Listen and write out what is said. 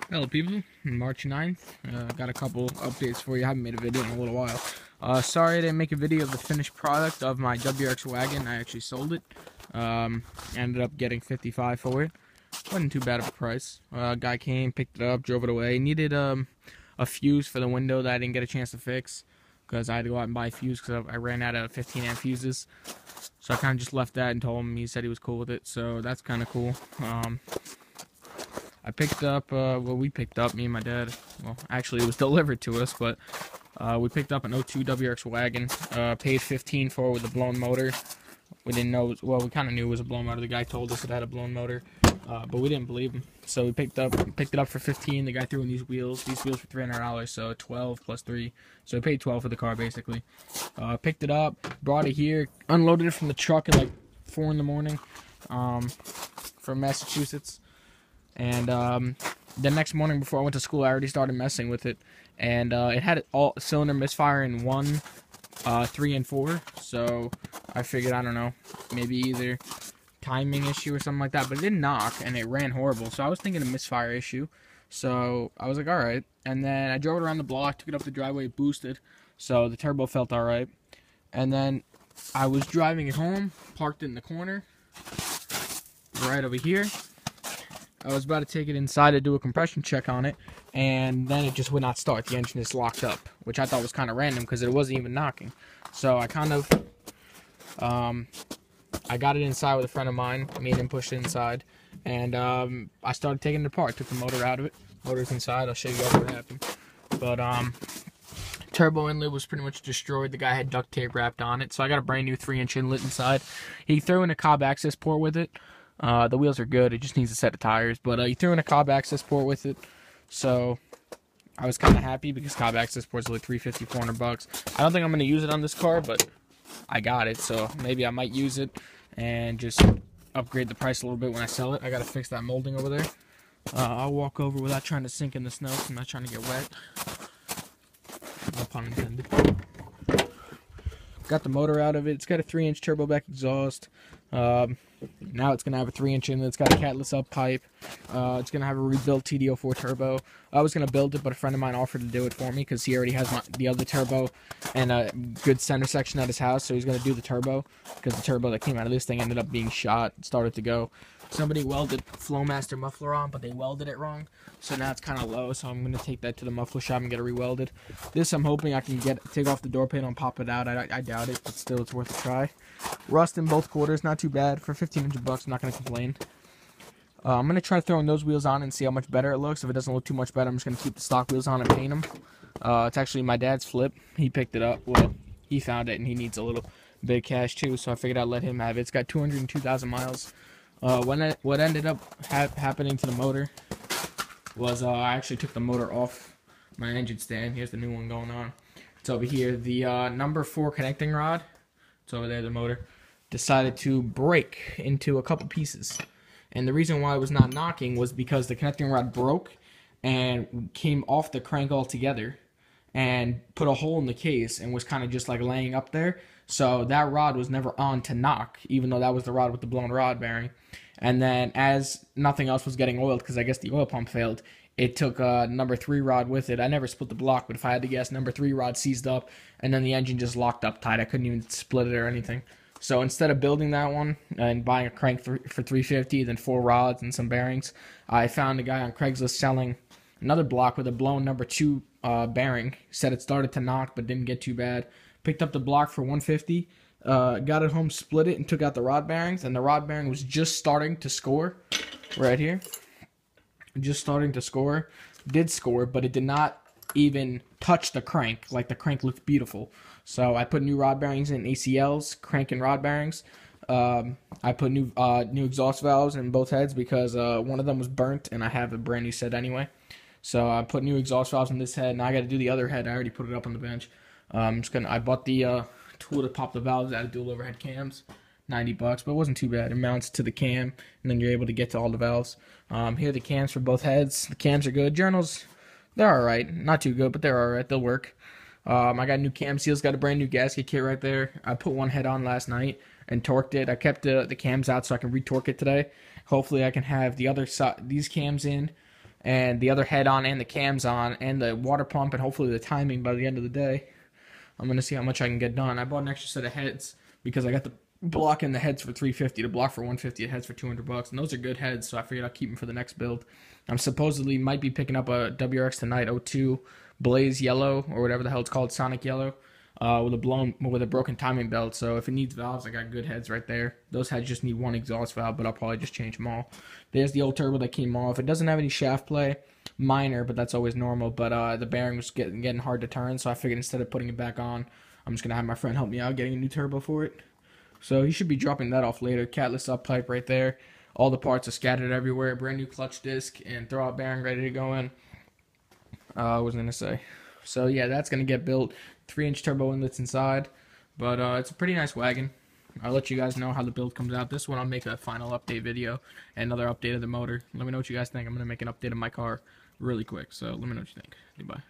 Hello people, March 9th. Got a couple updates for you. I haven't made a video in a little while. Sorry I didn't make a video of the finished product of my Wrx wagon. I actually sold it. Ended up getting $55 for it. Wasn't too bad of a price. Guy came, picked it up, drove it away. Needed a fuse for the window that I didn't get a chance to fix because I had to go out and buy a fuse because I ran out of 15 amp fuses. So I kind of just left that and told him. He said he was cool with it, so that's kind of cool. I picked up, we picked up, me and my dad. Well, actually, it was delivered to us, but we picked up an 02 Wrx wagon. Paid $15 for it with a blown motor. We didn't know, well, we kind of knew it was a blown motor. The guy told us it had a blown motor, but we didn't believe him. So we picked it up for $15. The guy threw in these wheels. These wheels were $300, so 12 plus 3. So I paid 12 for the car, basically. Picked it up, brought it here, unloaded it from the truck at like 4 in the morning from Massachusetts. And the next morning before I went to school, I already started messing with it. And it had all cylinder misfire in 1, 3, and 4. So I figured, I don't know, maybe either timing issue or something like that. But it didn't knock, and it ran horrible. So I was thinking a misfire issue. So I was like, all right. And then I drove it around the block, took it up the driveway, boosted. So the turbo felt all right. And then I was driving it home, parked it in the corner, right over here. I was about to take it inside to do a compression check on it, and then it just would not start. The engine is locked up, which I thought was kind of random because it wasn't even knocking. So I kind of, I got it inside with a friend of mine, made him push it inside, and I started taking it apart. Took the motor out of it. Motor's inside. I'll show you guys what happened. But turbo inlet was pretty much destroyed. The guy had duct tape wrapped on it, so I got a brand new 3-inch inlet inside. He threw in a Cobb access port with it. The wheels are good. It just needs a set of tires. But he threw in a Cobb access port with it. So I was kind of happy because Cobb access ports are like $350, $400. I don't think I'm going to use it on this car, but I got it. So maybe I might use it and just upgrade the price a little bit when I sell it. I got to fix that molding over there. I'll walk over without trying to sink in the snow. I'm not trying to get wet. No pun intended. Got the motor out of it. It's got a 3-inch turbo back exhaust. Now it's going to have a 3-inch inlet. It's got a catless up pipe. It's going to have a rebuilt TD04 turbo. I was going to build it, but a friend of mine offered to do it for me because he already has the other turbo and a good center section at his house, so he's going to do the turbo because the turbo that came out of this thing ended up being shot, started to go. Somebody welded Flowmaster muffler on, but they welded it wrong, so now it's kind of low, so I'm going to take that to the muffler shop and get it rewelded. This I'm hoping I can take off the door panel and pop it out. I doubt it, but still it's worth a try. Rust in both quarters, not too bad. For $1,500, I'm not going to complain. I'm going to try throwing those wheels on and see how much better it looks. If it doesn't look too much better, I'm just going to keep the stock wheels on and paint them. It's actually my dad's flip. He picked it up. Well, he found it, and he needs a little bit of cash too, so I figured I'd let him have it. It's got 202,000 miles. What ended up happening to the motor was I actually took the motor off my engine stand. Here's the new one going on. It's over here. The number 4 connecting rod, it's over there, the motor, decided to break into a couple pieces. And the reason why it was not knocking was because the connecting rod broke and came off the crank altogether and put a hole in the case and was kind of just like laying up there. So that rod was never on to knock, even though that was the rod with the blown rod bearing. And then as nothing else was getting oiled, because I guess the oil pump failed, it took number 3 rod with it. I never split the block, but if I had to guess, number 3 rod seized up, and then the engine just locked up tight. I couldn't even split it or anything. So instead of building that one and buying a crank for $350, then 4 rods and some bearings, I found a guy on Craigslist selling another block with a blown number 2 bearing. Said it started to knock, but didn't get too bad. Picked up the block for $150. Got it home, split it, and took out the rod bearings. And the rod bearing was just starting to score right here. Just starting to score. Did score, but it did not even touch the crank. Like, the crank looked beautiful. So I put new rod bearings in, ACLs, crank and rod bearings. I put new exhaust valves in both heads because one of them was burnt, and I have a brand new set anyway. So I put new exhaust valves in this head. Now I got to do the other head. I already put it up on the bench. I bought the tool to pop the valves out of dual overhead cams, $90, but it wasn't too bad. It mounts to the cam, and then you're able to get to all the valves. Here are the cams for both heads. The cams are good. Journals, they're alright. Not too good, but they're alright. They'll work. I got new cam seals, got a brand new gasket kit right there. I put one head on last night and torqued it. I kept the cams out so I can retorque it today. Hopefully I can have the other side, these cams in, and the other head on, and the cams on, and the water pump, and hopefully the timing by the end of the day. I'm gonna see how much I can get done. I bought an extra set of heads because I got the block in the heads for $350, the block for $150, the heads for $200, and those are good heads. So I figured I'll keep them for the next build. I'm supposedly might be picking up a WRX tonight, 02 Blaze Yellow or whatever the hell it's called, Sonic Yellow, with a broken timing belt. So if it needs valves, I got good heads right there. Those heads just need one exhaust valve, but I'll probably just change them all. There's the old turbo that came off. It doesn't have any shaft play. Minor, but that's always normal. But the bearing was getting hard to turn, so I figured instead of putting it back on, I'm just gonna have my friend help me out getting a new turbo for it. So he should be dropping that off later. Catless up pipe right there. All the parts are scattered everywhere. Brand new clutch disc and throwout bearing ready to go in. I was gonna say. So yeah, that's gonna get built. 3-inch turbo inlets inside, but it's a pretty nice wagon. I'll let you guys know how the build comes out. This one I'll make a final update video and another update of the motor. Let me know what you guys think. I'm going to make an update of my car really quick, so let me know what you think. Goodbye.